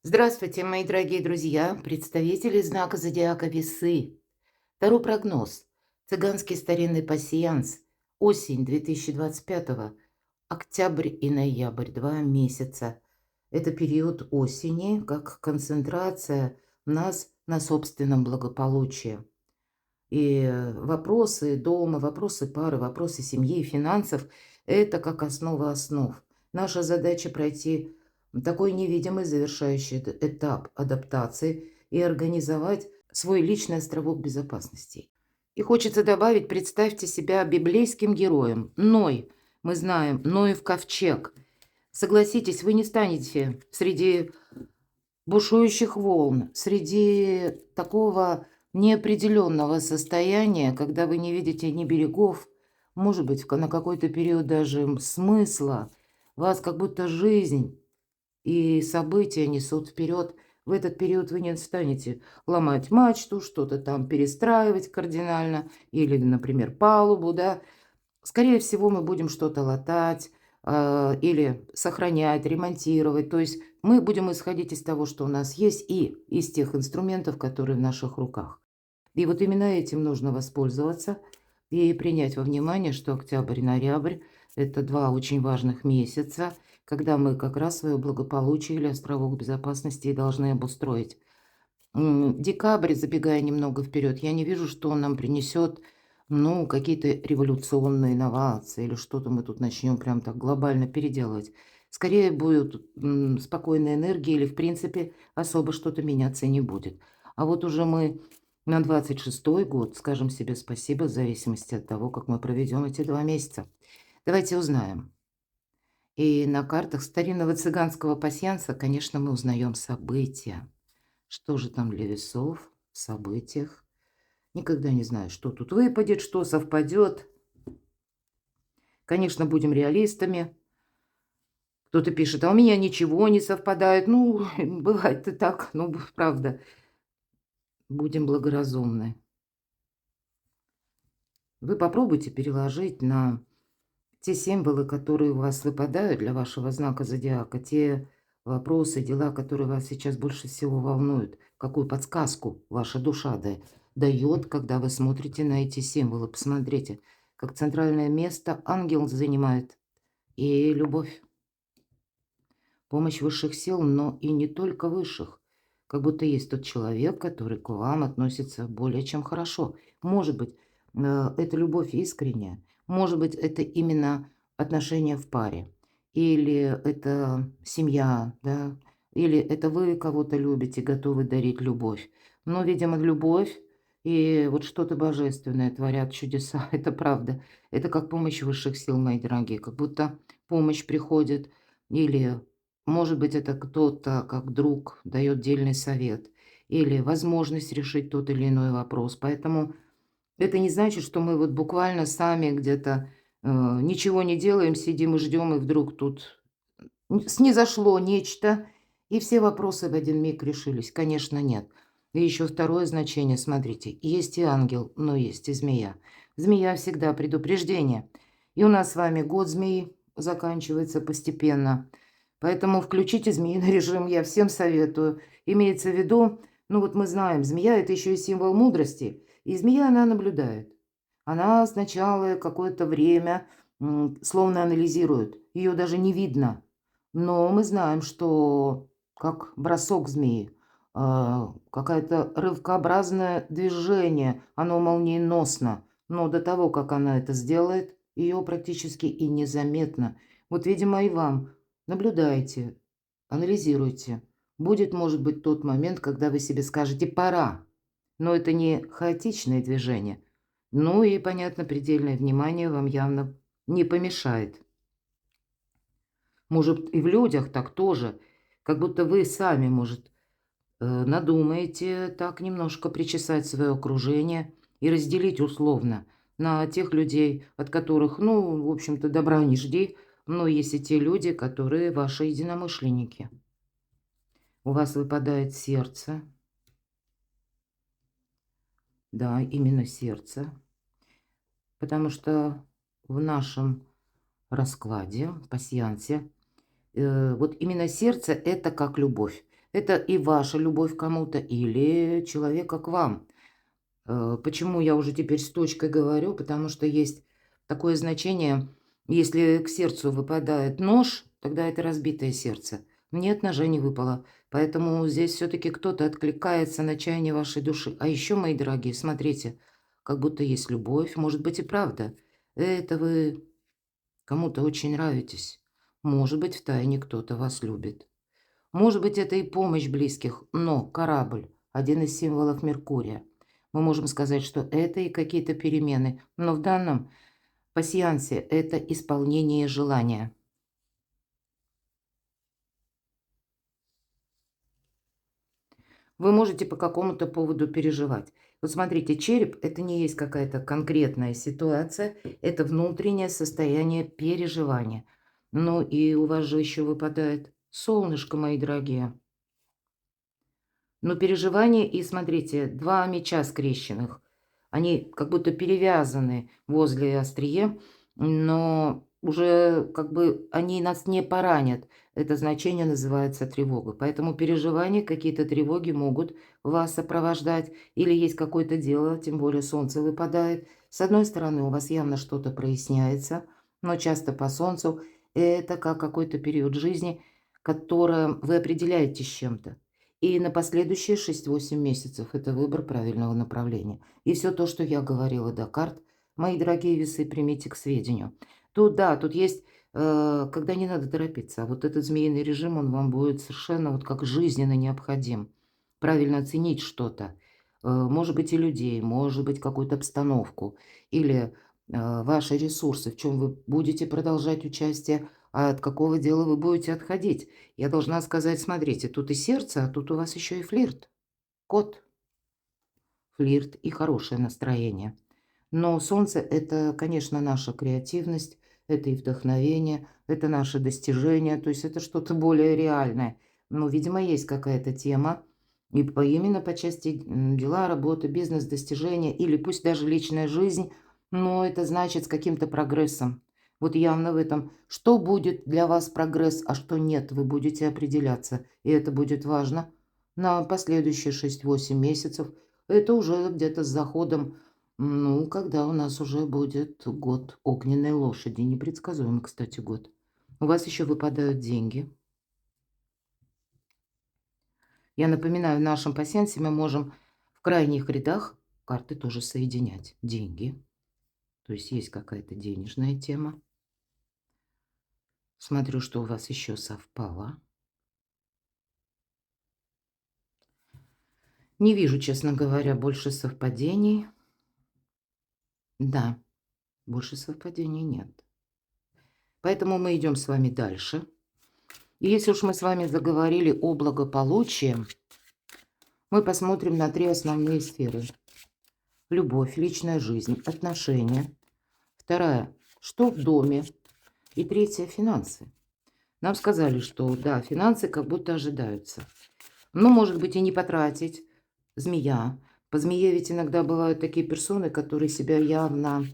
Здравствуйте, мои дорогие друзья, представители знака зодиака Весы. Таро прогноз. Цыганский старинный пасьянс. Осень 2025, октябрь и ноябрь, 2 месяца. Это период осени, как концентрация нас на собственном благополучии. И вопросы дома, вопросы пары, вопросы семьи и финансов– это как основа основ. Наша задача пройти такой невидимый завершающий этап адаптации и организовать свой личный островок безопасности. И хочется добавить, представьте себя библейским героем. Ной, мы знаем, Ноев ковчег. Согласитесь, вы не станете среди бушующих волн, среди такого неопределенного состояния, когда вы не видите ни берегов, может быть, на какой-то период даже смысла, вас как будто жизнь и события несут вперед. В этот период вы не станете ломать мачту, что-то там перестраивать кардинально или, например, палубу, да. Скорее всего, мы будем что-то латать, или сохранять, ремонтировать. То есть мы будем исходить из того, что у нас есть, и из тех инструментов, которые в наших руках. И вот именно этим нужно воспользоваться и принять во внимание, что октябрь и ноябрь– это 2 очень важных месяца, когда мы как раз свое благополучие или островок безопасности и должны обустроить. Декабрь, забегая немного вперед, я не вижу, что он нам принесет, ну, какие-то революционные инновации или что-то мы тут начнем прям так глобально переделывать. Скорее будет спокойная энергия или, в принципе, особо что-то меняться не будет. А вот уже мы на 26-й год скажем себе спасибо в зависимости от того, как мы проведем эти 2 месяца. Давайте узнаем. И на картах старинного цыганского пасьянса, конечно, мы узнаем события. Что же там для весов в событиях? Никогда не знаю, что тут выпадет, что совпадет. Конечно, будем реалистами. Кто-то пишет, а у меня ничего не совпадает. Ну, бывает и так, ну, правда. Будем благоразумны. Вы попробуйте переложить на те символы, которые у вас выпадают для вашего знака зодиака, те вопросы, дела, которые вас сейчас больше всего волнуют, какую подсказку ваша душа дает, когда вы смотрите на эти символы. Посмотрите, как центральное место ангел занимает и любовь, помощь высших сил, но и не только высших. Как будто есть тот человек, который к вам относится более чем хорошо. Может быть, это любовь искренняя, может быть, это именно отношения в паре, или это семья, да, или это вы кого-то любите, готовы дарить любовь. Но, видимо, любовь и вот что-то божественное творят чудеса, это правда. Это как помощь высших сил, мои дорогие, как будто помощь приходит или может быть, это кто-то, как друг, дает дельный совет или возможность решить тот или иной вопрос. Поэтому это не значит, что мы вот буквально сами где-то ничего не делаем, сидим и ждем, и вдруг тут снизошло нечто, и все вопросы в один миг решились. Конечно, нет. И еще второе значение, смотрите, есть и ангел, но есть и змея. Змея всегда предупреждение. И у нас с вами год змеи заканчивается постепенно. Поэтому включите змеиный режим, я всем советую. Имеется в виду, ну вот мы знаем, змея– это еще и символ мудрости. И змея, она наблюдает. Она сначала какое-то время словно анализирует. Ее даже не видно. Но мы знаем, что как бросок змеи, какое-то рывкообразное движение, оно молниеносно. Но до того, как она это сделает, ее практически и незаметно. Вот, видимо, и вам. Наблюдайте, анализируйте. Будет, может быть, тот момент, когда вы себе скажете «пора». Но это не хаотичное движение. Ну и, понятно, предельное внимание вам явно не помешает. Может, и в людях так тоже. Как будто вы сами, может, надумаете так немножко причесать свое окружение и разделить условно на тех людей, от которых, ну, в общем-то, добра не жди, но есть и те люди, которые ваши единомышленники. У вас выпадает сердце, да, именно сердце, потому что в нашем раскладе, пасьянсе, вот именно сердце– это как любовь. Это и ваша любовь к кому-то, или человека к вам. Почему я уже теперь с точкой говорю? Потому что есть такое значение, если к сердцу выпадает нож, тогда это разбитое сердце. Нет, ножа не выпало. Поэтому здесь все-таки кто-то откликается на чаяние вашей души. А еще, мои дорогие, смотрите, как будто есть любовь, может быть и правда. Это вы кому-то очень нравитесь. Может быть, втайне кто-то вас любит. Может быть, это и помощь близких, но корабль– один из символов Меркурия. Мы можем сказать, что это и какие-то перемены, но в данном пасьянсе это исполнение желания. Вы можете по какому-то поводу переживать. Вот смотрите, череп– это не есть какая-то конкретная ситуация, это внутреннее состояние переживания. Ну и у вас же еще выпадает солнышко, мои дорогие. Но переживания и, смотрите, 2 меча скрещенных. Они как будто перевязаны возле острие, но уже как бы они нас не поранят. Это значение называется тревога. Поэтому переживания, какие-то тревоги могут вас сопровождать. Или есть какое-то дело, тем более солнце выпадает. С одной стороны, у вас явно что-то проясняется, но часто по солнцу это как какой-то период жизни, которое вы определяете с чем-то. И на последующие 6-8 месяцев это выбор правильного направления. И все то, что я говорила до карт, мои дорогие весы, примите к сведению. Тут, да, тут есть, когда не надо торопиться. А вот этот змеиный режим, он вам будет совершенно вот как жизненно необходим. Правильно оценить что-то. Может быть, и людей, может быть, какую-то обстановку. Или ваши ресурсы, в чем вы будете продолжать участие, а от какого дела вы будете отходить. Я должна сказать, смотрите, тут и сердце, а тут у вас еще и флирт. Кот, флирт и хорошее настроение. Но солнце– это, конечно, наша креативность, это и вдохновение, это наше достижение, то есть это что-то более реальное. Но, видимо, есть какая-то тема, и именно по части дела, работа, бизнес, достижения, или пусть даже личная жизнь, но это значит с каким-то прогрессом. Вот явно в этом, что будет для вас прогресс, а что нет, вы будете определяться, и это будет важно на последующие 6-8 месяцев. Это уже где-то с заходом, ну, когда у нас уже будет год огненной лошади. Непредсказуемый, кстати, год. У вас еще выпадают деньги. Я напоминаю, в нашем пасьянсе мы можем в крайних рядах карты тоже соединять. Деньги. То есть есть какая-то денежная тема. Смотрю, что у вас еще совпало. Не вижу, честно говоря, больше совпадений. Да, больше совпадений нет. Поэтому мы идем с вами дальше. И если уж мы с вами заговорили о благополучии, мы посмотрим на 3 основные сферы. Любовь, личная жизнь, отношения. Вторая, что в доме. И третья, финансы. Нам сказали, что да, финансы как будто ожидаются. Но, может быть, и не потратить. Змея. По змее ведь иногда бывают такие персоны, которые себя явно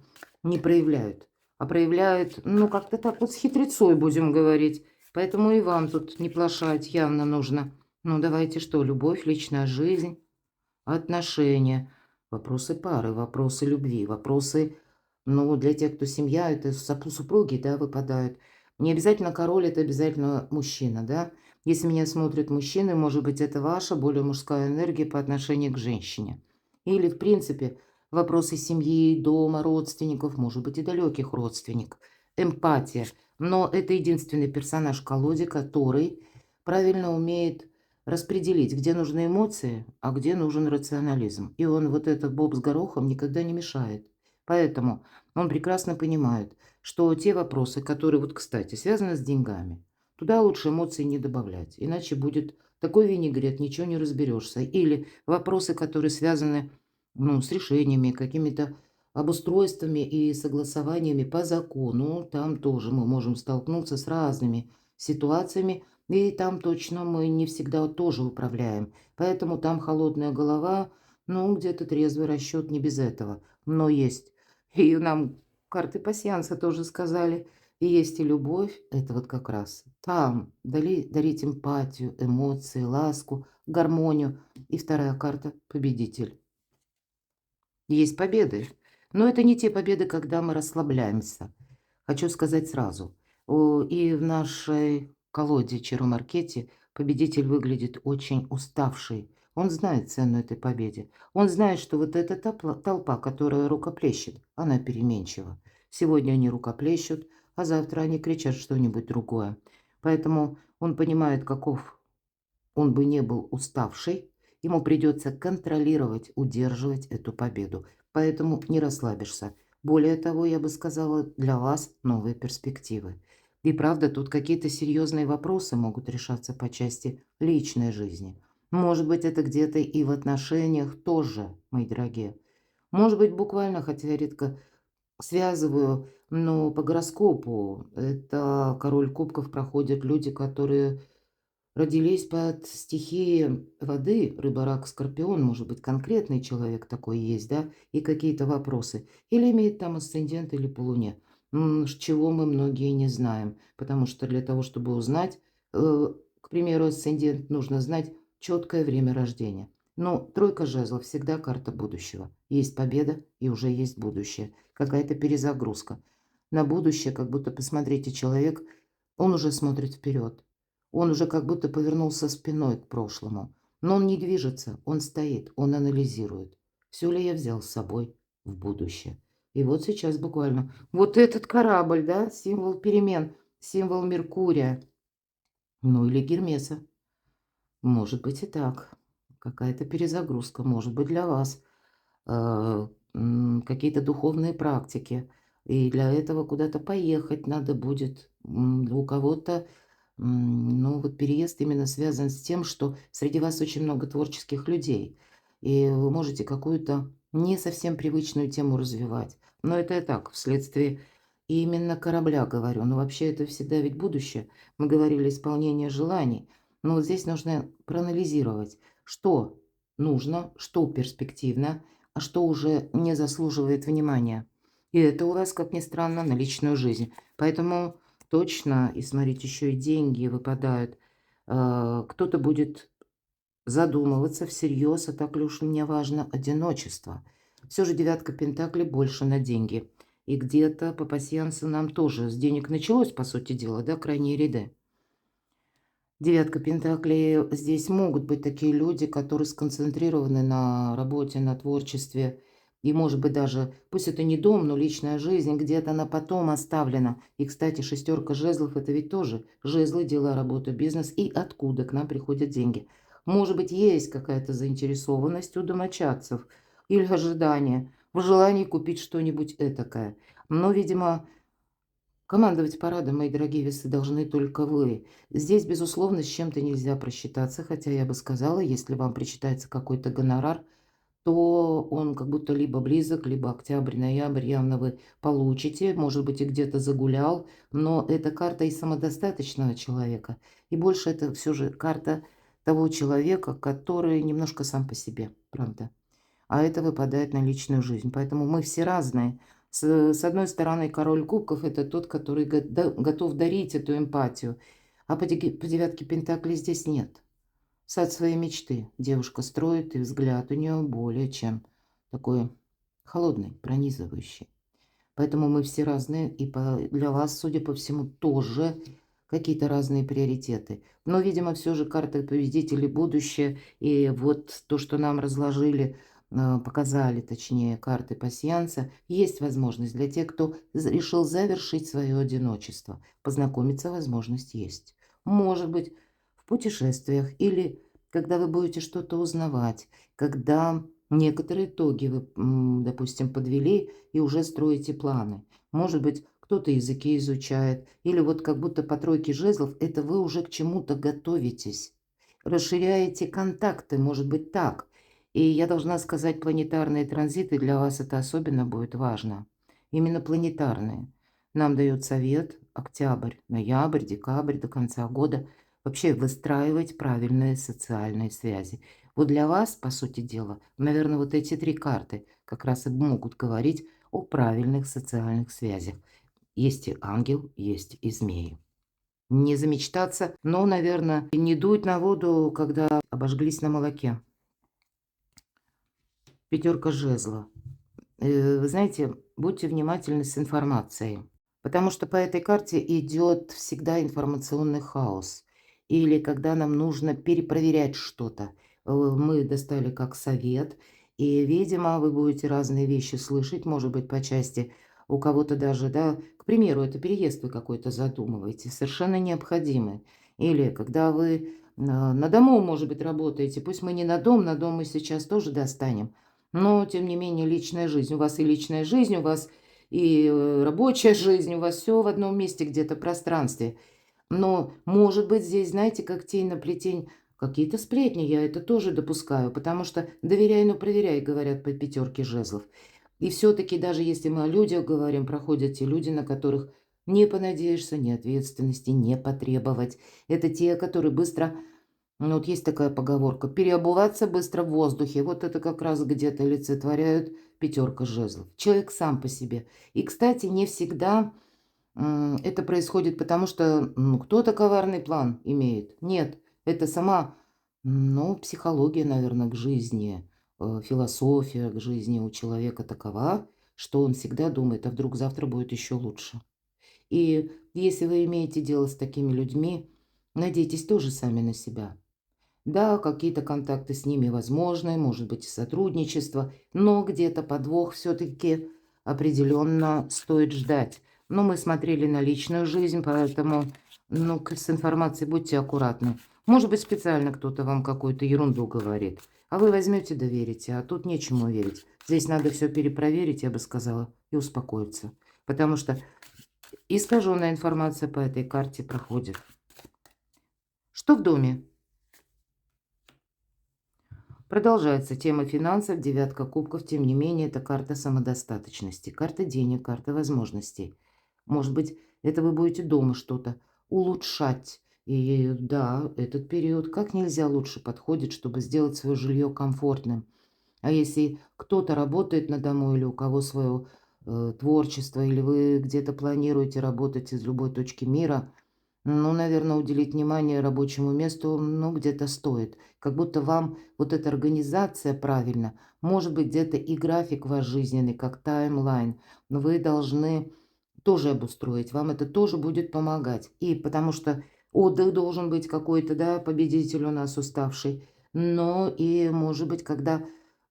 не проявляют. А проявляют, ну, как-то так вот с хитрецой, будем говорить. Поэтому и вам тут не плашать явно нужно. Ну, давайте что, любовь, личная жизнь, отношения, вопросы пары, вопросы любви, вопросы, ну, для тех, кто семья, это супруги, да, выпадают. Не обязательно король, это обязательно мужчина, да. Если меня смотрят мужчины, может быть, это ваша более мужская энергия по отношению к женщине. Или, в принципе, вопросы семьи, дома, родственников, может быть, и далеких родственников. Эмпатия. Но это единственный персонаж в колоде, который правильно умеет распределить, где нужны эмоции, а где нужен рационализм. И он вот этот боб с горохом никогда не мешает. Поэтому он прекрасно понимает, что те вопросы, которые, вот, кстати, связаны с деньгами, туда лучше эмоций не добавлять, иначе будет такой винегрет, ничего не разберешься. Или вопросы, которые связаны, ну, с решениями, какими-то обустройствами и согласованиями по закону, там тоже мы можем столкнуться с разными ситуациями, и там точно мы не всегда тоже управляем. Поэтому там холодная голова, ну, где-то трезвый расчет не без этого. Но есть. И нам карты пасьянса тоже сказали. И есть и любовь, это вот как раз там дарить эмпатию, эмоции, ласку, гармонию. И вторая карта — победитель. Есть победы, но это не те победы, когда мы расслабляемся. Хочу сказать сразу, и в нашей колоде Чаро-Маркете победитель выглядит очень уставший. Он знает цену этой победе. Он знает, что вот эта толпа, которая рукоплещет, она переменчива. Сегодня они рукоплещут, а завтра они кричат что-нибудь другое. Поэтому он понимает, каков он бы не был уставший, ему придется контролировать, удерживать эту победу. Поэтому не расслабишься. Более того, я бы сказала, для вас новые перспективы. И правда, тут какие-то серьезные вопросы могут решаться по части личной жизни. Может быть, это где-то и в отношениях тоже, мои дорогие. Может быть, буквально, хотя я редко связываю, но по гороскопу это король кубков проходят люди, которые родились под стихией воды, рыба, рак, скорпион, может быть, конкретный человек такой есть, да, и какие-то вопросы. Или имеет там асцендент или по луне, чего мы многие не знаем. Потому что для того, чтобы узнать, к примеру, асцендент, нужно знать четкое время рождения. Но тройка жезлов всегда карта будущего. Есть победа и уже есть будущее. Какая-то перезагрузка. На будущее, как будто, посмотрите, человек, он уже смотрит вперед. Он уже как будто повернулся спиной к прошлому. Но он не движется, он стоит, он анализирует. Все ли я взял с собой в будущее? И вот сейчас буквально вот этот корабль, да, символ перемен, символ Меркурия, ну или Гермеса. Может быть и так. Какая-то перезагрузка, может быть, для вас. Какие-то духовные практики. И для этого куда-то поехать надо будет. У кого-то, ну, вот переезд именно связан с тем, что среди вас очень много творческих людей. И вы можете какую-то не совсем привычную тему развивать. Но это я так, вследствие именно корабля говорю. Но вообще это всегда ведь будущее. Мы говорили исполнение желаний. Но вот здесь нужно проанализировать, что нужно, что перспективно, а что уже не заслуживает внимания. И это у вас, как ни странно, на личную жизнь. Поэтому точно, и смотрите, еще и деньги выпадают. Кто-то будет задумываться всерьез, а так ли уж мне важно одиночество. Все же девятка пентаклей больше на деньги. И где-то по пасьянсу нам тоже с денег началось, по сути дела, да, крайние ряды. Девятка пентаклей. Здесь могут быть такие люди, которые сконцентрированы на работе, на творчестве. И, может быть, даже, пусть это не дом, но личная жизнь где-то она потом оставлена. И, кстати, шестерка жезлов — это ведь тоже жезлы, дела, работа, бизнес. И откуда к нам приходят деньги. Может быть, есть какая-то заинтересованность у домочадцев или ожидание в желании купить что-нибудь этакое. Но, видимо, командовать парадом, мои дорогие весы, должны только вы. Здесь, безусловно, с чем-то нельзя просчитаться, хотя я бы сказала, если вам причитается какой-то гонорар, то он как будто либо близок, либо октябрь, ноябрь явно вы получите, может быть, и где-то загулял, но это карта и самодостаточного человека, и больше это все же карта того человека, который немножко сам по себе, правда. А это выпадает на личную жизнь. Поэтому мы все разные. С одной стороны, король кубков — это тот, который готов дарить эту эмпатию. А по девятке пентаклей здесь нет. Сад своей мечты девушка строит, и взгляд у нее более чем такой холодный, пронизывающий. Поэтому мы все разные, и для вас, судя по всему, тоже какие-то разные приоритеты. Но, видимо, все же карты победителей будущее, и вот то, что нам разложили, показали, точнее, карты пасьянса, есть возможность для тех, кто решил завершить свое одиночество. Познакомиться возможность есть. Может быть, в путешествиях или когда вы будете что-то узнавать, когда некоторые итоги вы, допустим, подвели и уже строите планы. Может быть, кто-то языки изучает, или вот как будто по тройке жезлов это вы уже к чему-то готовитесь. Расширяете контакты, может быть, так. И я должна сказать, планетарные транзиты для вас это особенно будет важно. Именно планетарные. Нам дают совет октябрь, ноябрь, декабрь до конца года вообще выстраивать правильные социальные связи. Вот для вас, по сути дела, наверное, вот эти три карты как раз и могут говорить о правильных социальных связях. Есть и ангел, есть и змеи. Не замечтаться, но, наверное, не дуть на воду, когда обожглись на молоке. Пятерка жезла. Вы знаете, будьте внимательны с информацией, потому что по этой карте идет всегда информационный хаос. Или когда нам нужно перепроверять что-то. Мы достали как совет, и, видимо, вы будете разные вещи слышать, может быть, по части у кого-то даже, да, к примеру, это переезд вы какой-то задумываете, совершенно необходимый. Или когда вы на дому, может быть, работаете, пусть мы не на дом мы сейчас тоже достанем, но, тем не менее, личная жизнь. У вас и личная жизнь, у вас и рабочая жизнь, у вас все в одном месте где-то пространстве. Но, может быть, здесь, знаете, как тень на плетень, какие-то сплетни, я это тоже допускаю, потому что доверяй, но проверяй, говорят по пятерке жезлов. И все-таки, даже если мы о людях говорим, проходят те люди, на которых не понадеешься, ни ответственности не потребовать. Это те, которые быстро, ну, вот есть такая поговорка, переобуваться быстро в воздухе. Вот это как раз где-то олицетворяют пятерка жезлов. Человек сам по себе. И, кстати, не всегда это происходит потому, что кто-то коварный план имеет. Нет, это сама, ну, психология, наверное, к жизни, философия к жизни у человека такова, что он всегда думает, а вдруг завтра будет еще лучше. И если вы имеете дело с такими людьми, надейтесь тоже сами на себя. Да, какие-то контакты с ними возможны, может быть, и сотрудничество, но где-то подвох все-таки определенно стоит ждать. Но мы смотрели на личную жизнь, поэтому, ну, с информацией будьте аккуратны. Может быть, специально кто-то вам какую-то ерунду говорит, а вы возьмете, доверите, а тут нечему верить. Здесь надо все перепроверить, я бы сказала, и успокоиться. Потому что искаженная информация по этой карте проходит. Что в доме? Продолжается тема финансов, девятка кубков, тем не менее, это карта самодостаточности, карта денег, карта возможностей. Может быть, это вы будете дома что-то улучшать. И да, этот период как нельзя лучше подходит, чтобы сделать свое жилье комфортным. А если кто-то работает на дому или у кого свое творчество, или вы где-то планируете работать из любой точки мира, ну, наверное, уделить внимание рабочему месту, ну, где-то стоит. Как будто вам вот эта организация правильно, может быть, где-то и график ваш жизненный, как таймлайн, но вы должны тоже обустроить. Вам это тоже будет помогать. И потому что отдых должен быть какой-то, да, победитель у нас уставший. Но и, может быть, когда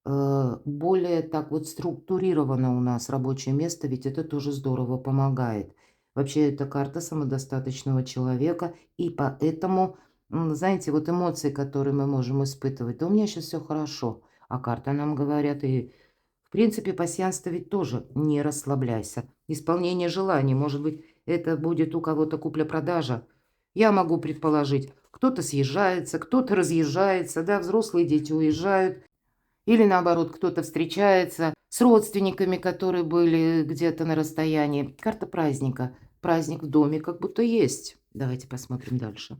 более так вот структурировано у нас рабочее место, ведь это тоже здорово помогает. Вообще, это карта самодостаточного человека, и поэтому, знаете, вот эмоции, которые мы можем испытывать, да у меня сейчас все хорошо, а карта нам говорят, и, в принципе, пасьянство ведь тоже не расслабляйся. Исполнение желаний, может быть, это будет у кого-то купля-продажа. Я могу предположить, кто-то съезжается, кто-то разъезжается, да, взрослые дети уезжают, или наоборот, кто-то встречается с родственниками, которые были где-то на расстоянии. Карта праздника. Праздник в доме как будто есть. Давайте посмотрим дальше.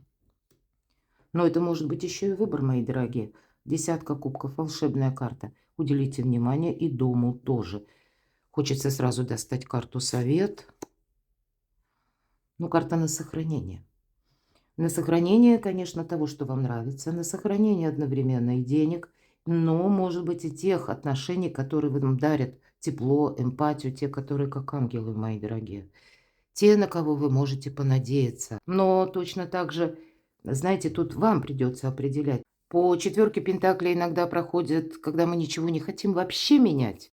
Но это может быть еще и выбор, мои дорогие. Десятка кубков, волшебная карта. Уделите внимание и дому тоже. Хочется сразу достать карту совет. Ну, карта на сохранение. На сохранение, конечно, того, что вам нравится. На сохранение одновременно и денег. Но, может быть, и тех отношений, которые вам дарят тепло, эмпатию. Те, которые как ангелы, мои дорогие. Те, на кого вы можете понадеяться. Но точно так же, знаете, тут вам придется определять. По четверке пентаклей иногда проходит, когда мы ничего не хотим вообще менять.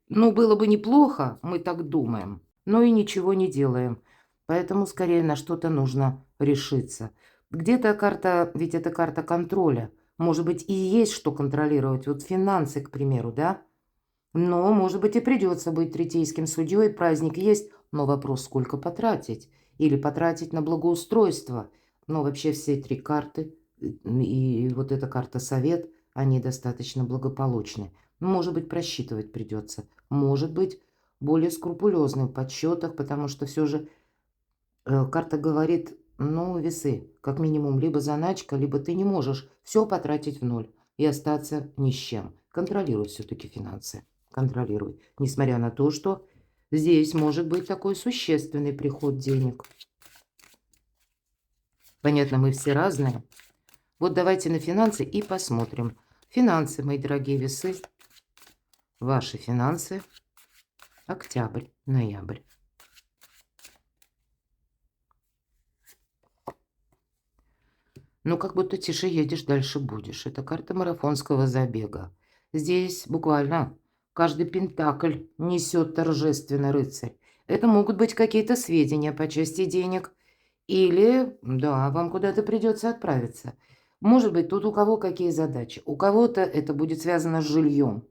Ну, было бы неплохо, мы так думаем, но и ничего не делаем. Поэтому скорее на что-то нужно решиться. Где-то карта, ведь это карта контроля. Может быть, и есть что контролировать. Вот финансы, к примеру, да? Но, может быть, и придется быть третейским судьей. Праздник есть, но вопрос, сколько потратить. Или потратить на благоустройство. Но вообще все три карты и вот эта карта совет, они достаточно благополучны. Может быть, просчитывать придется. Может быть, более скрупулезны в подсчетах, потому что все же карта говорит, ну, весы, как минимум, либо заначка, либо ты не можешь все потратить в ноль и остаться ни с чем. Контролируй все-таки финансы. Контролируй. Несмотря на то, что Здесь может быть такой существенный приход денег. Понятно, мы все разные. Вот давайте на финансы и посмотрим. Финансы, мои дорогие весы. Ваши финансы. Октябрь, ноябрь. Ну, как будто тише едешь, дальше будешь. Это карта марафонского забега. Здесь буквально каждый пентакль несет торжественно рыцарь. Это могут быть какие-то сведения по части денег. Или, да, вам куда-то придется отправиться. Может быть, тут у кого какие задачи. У кого-то это будет связано с жильем.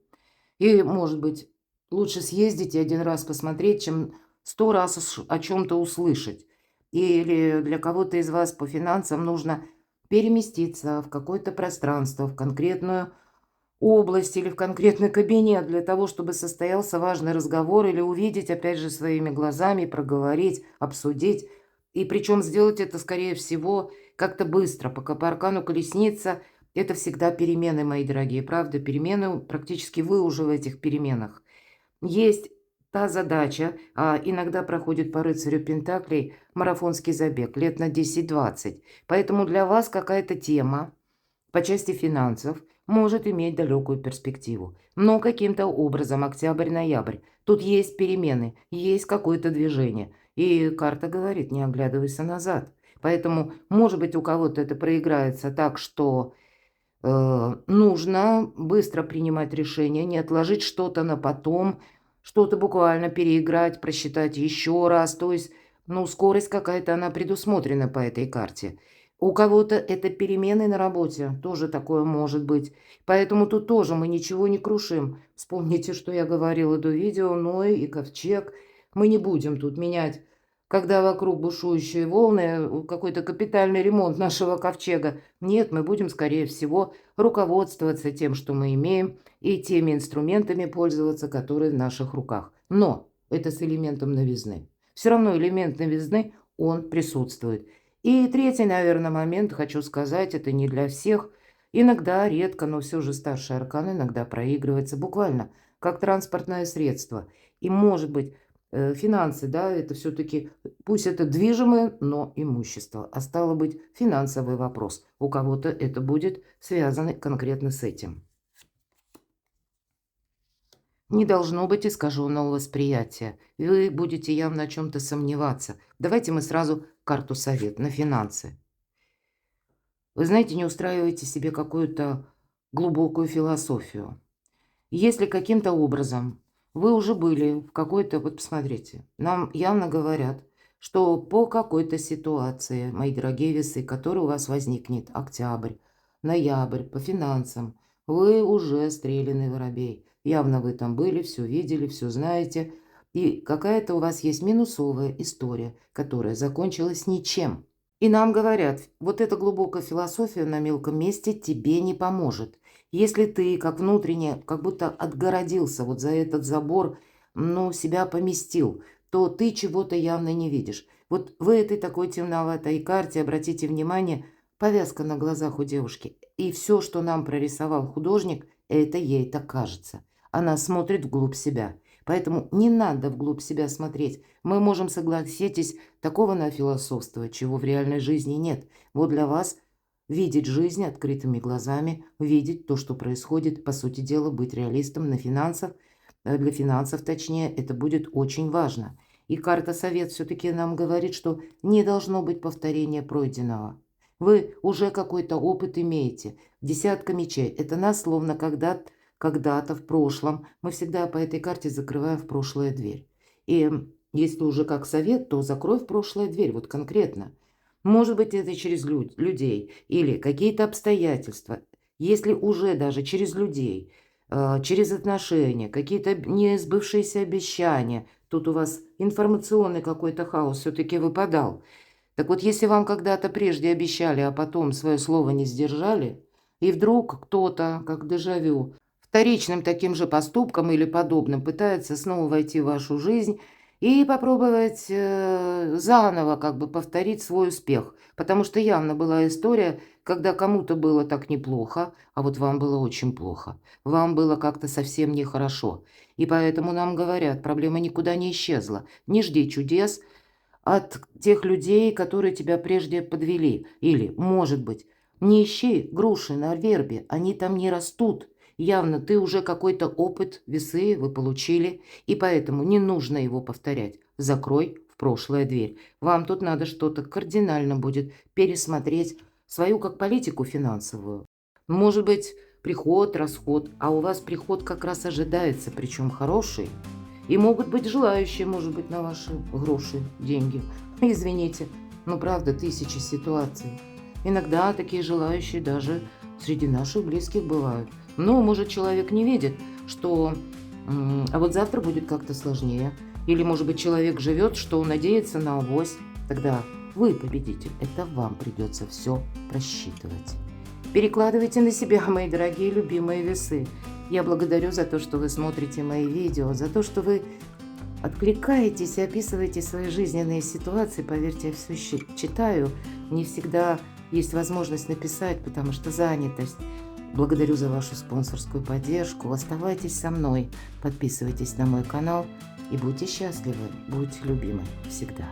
И, может быть, лучше съездить и один раз посмотреть, чем 100 раз о чем-то услышать. Или для кого-то из вас по финансам нужно переместиться в какое-то пространство, в конкретную область или в конкретный кабинет для того, чтобы состоялся важный разговор или увидеть, опять же, своими глазами, проговорить, обсудить. И причем сделать это, скорее всего, как-то быстро, пока по аркану колесница – это всегда перемены, мои дорогие, правда? Перемены, практически вы уже в этих переменах. Есть та задача, иногда проходит по рыцарю Пентаклей марафонский забег лет на 10-20. Поэтому для вас какая-то тема по части финансов может иметь далекую перспективу. Но каким-то образом октябрь-ноябрь. Тут есть перемены, есть какое-то движение. И карта говорит, не оглядывайся назад. Поэтому, может быть, у кого-то это проиграется так, что нужно быстро принимать решение, не отложить что-то на потом, что-то буквально переиграть, просчитать еще раз. То есть, ну, скорость какая-то, она предусмотрена по этой карте. У кого-то это перемены на работе, тоже такое может быть. Поэтому тут тоже мы ничего не крушим. Вспомните, что я говорила до видео, Ной и Ковчег. Мы не будем тут менять, когда вокруг бушующие волны, какой-то капитальный ремонт нашего ковчега. Нет, мы будем, скорее всего, руководствоваться тем, что мы имеем, и теми инструментами пользоваться, которые в наших руках. Но это с элементом новизны. Все равно элемент новизны, он присутствует. И третий, наверное, момент, хочу сказать, это не для всех. Иногда, редко, но все же старший аркан иногда проигрывается буквально как транспортное средство. И, может быть, финансы, да, это все-таки, пусть это движимое, но имущество, а стало быть, финансовый вопрос. У кого-то это будет связано конкретно с этим. Не должно быть искаженного восприятия. Вы будете явно о чем-то сомневаться. Давайте мы сразу карту совет на финансы. Вы знаете, не устраивайте себе какую-то глубокую философию. Если каким-то образом вы уже были в какой-то, вот посмотрите, нам явно говорят, что по какой-то ситуации, мои дорогие весы, которая у вас возникнет, октябрь, ноябрь, по финансам, вы уже стрелянный воробей. Явно вы там были, все видели, все знаете. И какая-то у вас есть минусовая история, которая закончилась ничем. И нам говорят, вот эта глубокая философия на мелком месте тебе не поможет. Если ты как внутренне, как будто отгородился вот за этот забор, ну, себя поместил, то ты чего-то явно не видишь. Вот в этой такой темноватой карте, обратите внимание, повязка на глазах у девушки. И все, что нам прорисовал художник, это ей так кажется. Она смотрит вглубь себя. Поэтому не надо вглубь себя смотреть. Мы можем, согласитесь, такого нафилософствовать, чего в реальной жизни нет. Вот для вас видеть жизнь открытыми глазами, видеть то, что происходит, по сути дела, быть реалистом на финансах, для финансов точнее, это будет очень важно. И карта совет все-таки нам говорит, что не должно быть повторения пройденного. Вы уже какой-то опыт имеете. Десятка мечей. Это нас словно когда-то в прошлом. Мы всегда по этой карте закрываем в прошлое дверь. И если уже как совет, то закрой в прошлое дверь, вот конкретно. Может быть, это через людей или какие-то обстоятельства. Если уже даже через людей, через отношения, какие-то несбывшиеся обещания, тут у вас информационный какой-то хаос все-таки выпадал. Так вот, если вам когда-то прежде обещали, а потом свое слово не сдержали, и вдруг кто-то, как дежавю, вторичным таким же поступком или подобным пытается снова войти в вашу жизнь и попробовать заново как бы повторить свой успех. Потому что явно была история, когда кому-то было так неплохо, а вот вам было очень плохо. Вам было как-то совсем нехорошо. И поэтому нам говорят, проблема никуда не исчезла. Не жди чудес от тех людей, которые тебя прежде подвели. Или, может быть, не ищи груши на вербе, они там не растут. Явно ты уже какой-то опыт, весы вы получили, и поэтому не нужно его повторять. Закрой в прошлое дверь. Вам тут надо что-то кардинально будет пересмотреть свою как политику финансовую. Может быть, приход, расход, а у вас приход как раз ожидается, причем хороший. И могут быть желающие, может быть, на ваши гроши, деньги. Извините, но правда, тысячи ситуаций. Иногда такие желающие даже среди наших близких бывают. Но, может, человек не видит, что а вот завтра будет как-то сложнее. Или, может быть, человек живет, что он надеется на авось. Тогда вы победитель. Это вам придется все просчитывать. Перекладывайте на себя, мои дорогие любимые весы. Я благодарю за то, что вы смотрите мои видео, за то, что вы откликаетесь и описываете свои жизненные ситуации. Поверьте, я все читаю. Не всегда есть возможность написать, потому что занятость. Благодарю за вашу спонсорскую поддержку. Оставайтесь со мной, подписывайтесь на мой канал и будьте счастливы, будьте любимы всегда.